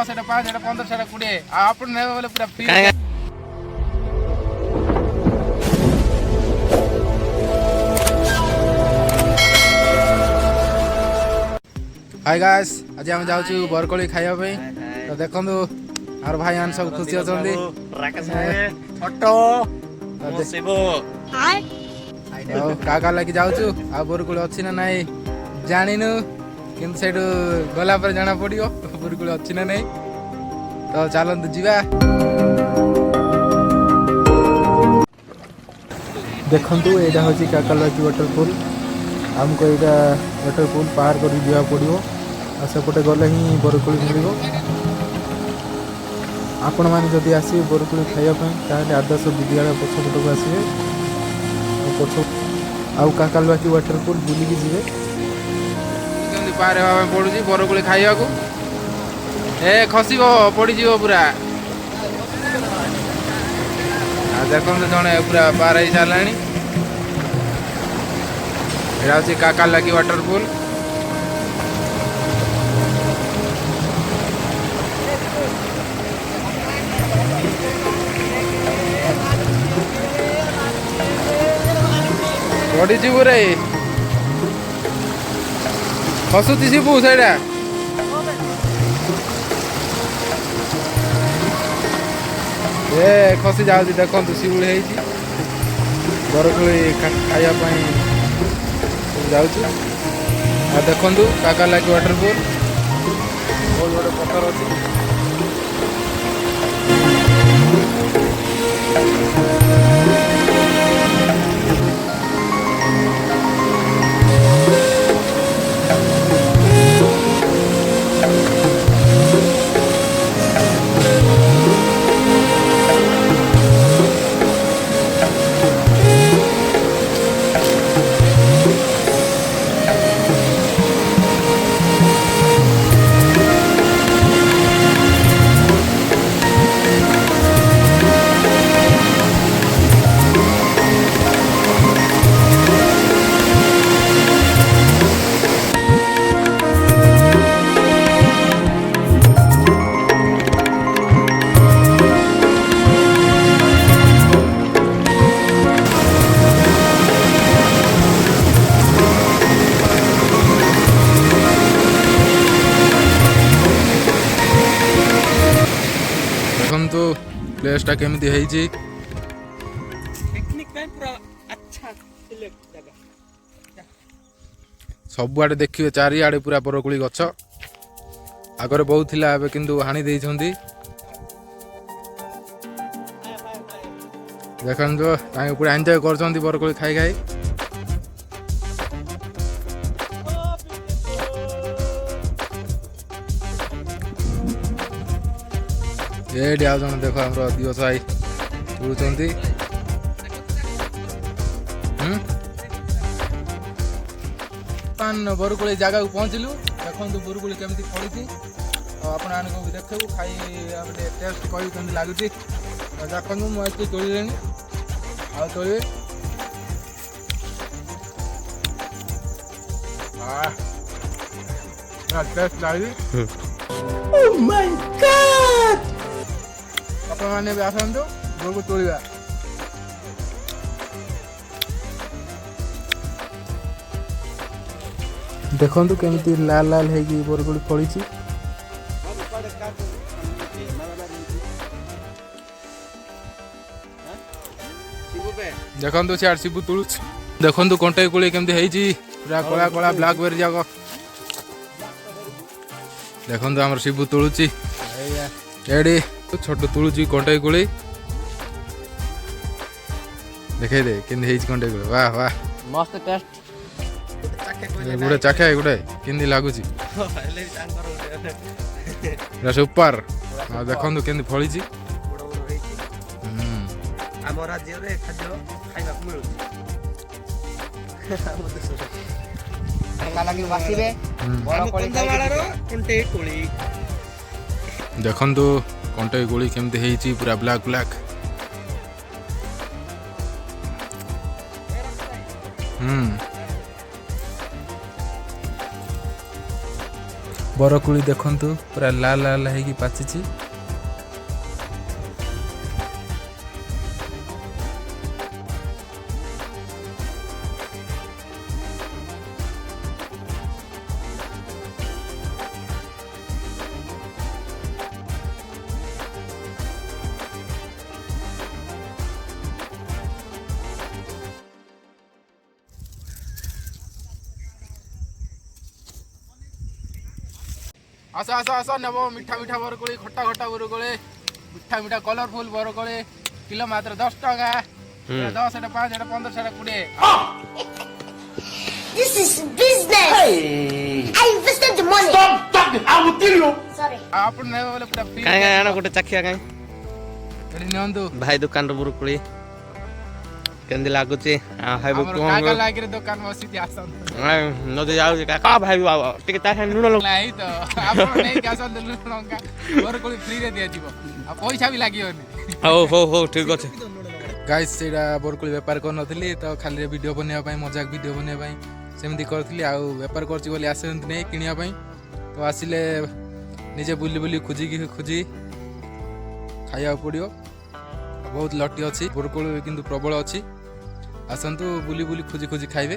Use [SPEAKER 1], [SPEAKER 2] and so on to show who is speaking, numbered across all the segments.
[SPEAKER 1] সেটা 5 এটা 15 সেটা 20 আপন নেবে বলে পুরা ফ্রি। हाय गाइस आज हम जाउछु बरकोली खाइबा पे तो देखंदु आर भाई आन सब खुशी अछंदी
[SPEAKER 2] राकेश ऑटो मोसेबो हाय
[SPEAKER 1] काका लागि जाउछु आ बरकोली अछि ना नाही जानिनु किंतु सेडु गला पर जाना पड़ियो बरकोली अछि ना नाही तो चलंतु जीवा। देखंतु एटा होची काकालाकी वाटरफॉल हमको एटा वाटरफॉल पार कर दिया पड़ियो आ सेपटे गले ही बरकोली मिलिबो। आपण माने जदि आसी बरकोली खाइबा पय ताले आदर्श विद्यालय पछपट को आसीबे पछ आउ काकालाकी वाटरफॉल बुली की जिवे जल्दी पार हेबा पड़ू जी बरकोली खाइबा को ए खसीबो पड़ी जीवो पूरा आ देखो जने पूरा पार ही सालानी एटा होची काकालाकी वाटरफॉल। पड़ी जीवो रे खसुती शिबू सेडा ए खसी जाउची देखंतु शिबुल हेची बरकोली खाइबा पई जाउछु आ देखंतु काकालाकी वाटरफॉल बहुत बड़े पत्थर अछि। देखंतु प्लेसटा केमिति हेची
[SPEAKER 2] पिकनिक पे पूरा अच्छा सिलेक्ट जगह
[SPEAKER 1] सब आड़े देखिए चारि आड़े पूरा बरकोली गछ आगरे बहुत थिला एबे किंतु हानि देई छंदी देखंतु ताके पूरा एन्जॉय करछंदी बरकोली खाई खाई। ए डिया जन देखो हमरो दिवस भाई उड़ुचंदी पान बरकोली जगह को पहुंचलु देखंतु बरकोली केमिति फळिछि आपण आन को देखबु खाई हमरे टेस्ट करी केमिति लागुछि देखंतु म एते तोलिलेनी आ तोलिबे ना टेस्ट लागि ओ माय गॉड आपण माने भी आसंतु बरको तोलिबा देखंतु केमिति लाल लाल हेगी बरकोली फळिछि देखंतु सियार शिबू तुळुछ देखंतु कंटे कोली केमिति हेछि पूरा कोला कोला ब्लैकबेरी जाको देखंतु हमर शिबू तुळुछि एडी छोट तुळुछि कंटे कोली देखे दे केन हेछि कंटे कोली वाह वाह
[SPEAKER 2] मस्त टेस्ट
[SPEAKER 1] गुडे चाखे गुडे केंदी लागुछि रा सुपर आ देखंतु केंदी फळिछि
[SPEAKER 2] आम राज्य रे खाद्य खाइबा मिलुछि काकालाकी वासिबे बरकोली कंदवाळरो कंटे कोली
[SPEAKER 1] देखंतु कंटे कोली केमति हेछि पूरा ब्लैक ब्लैक बरकोली देखंतु पूरा लाल लाल ହେଇକି ପାଚିଛି। आस आस आस नब मीठा मीठा बरकोली खट्टा खट्टा बरकोली मीठा मीठा कलरफुल बरकोली किलो मात्र 10 टका 10 एटा 5 एटा 15 एटा 20।
[SPEAKER 3] This is business. Hey. I invested the money.
[SPEAKER 2] Stop talking. I will kill you.
[SPEAKER 3] Sorry.
[SPEAKER 1] आपण ने बोले पूरा फ्री
[SPEAKER 4] काहे काहे आना गोटे चाखिया काहे
[SPEAKER 1] एडी नियंतु
[SPEAKER 4] भाई दुकान रो बुरुकुली केंदी लागुची हाय
[SPEAKER 1] हमर काका लागिरे दुकान में सीधी आसन
[SPEAKER 4] नदी जाऊ का भाई टिके ता नुन लो
[SPEAKER 1] नाही तो आपण नहीं आसन देलु लंका बरकोली फ्री रे दिया जीवो आ पैसा भी लागियोनी।
[SPEAKER 4] हो ठीक अछि
[SPEAKER 1] गाइस सेडा बरकोली व्यापार कर नथली तो खाली वीडियो बनेवा पई मजाक वीडियो बनेवा पई सेमती करथली आ व्यापार करची बोली आसंत नै किनिया पई तो आसिले निजे बुली बुली खुजी खाया पड़ियो। बहुत लटी अच्छी बरकोली किंतु प्रबल अच्छी आसतु बुली बुली खुजी खाइबे।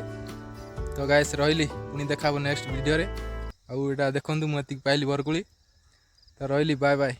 [SPEAKER 1] तो गाइस रहिली पुनी देखाबो नेक्स्ट वीडियो रे। आउ एटा देखंतु मु एतिक पाइली बरकोली तो रहिली बाय बाय।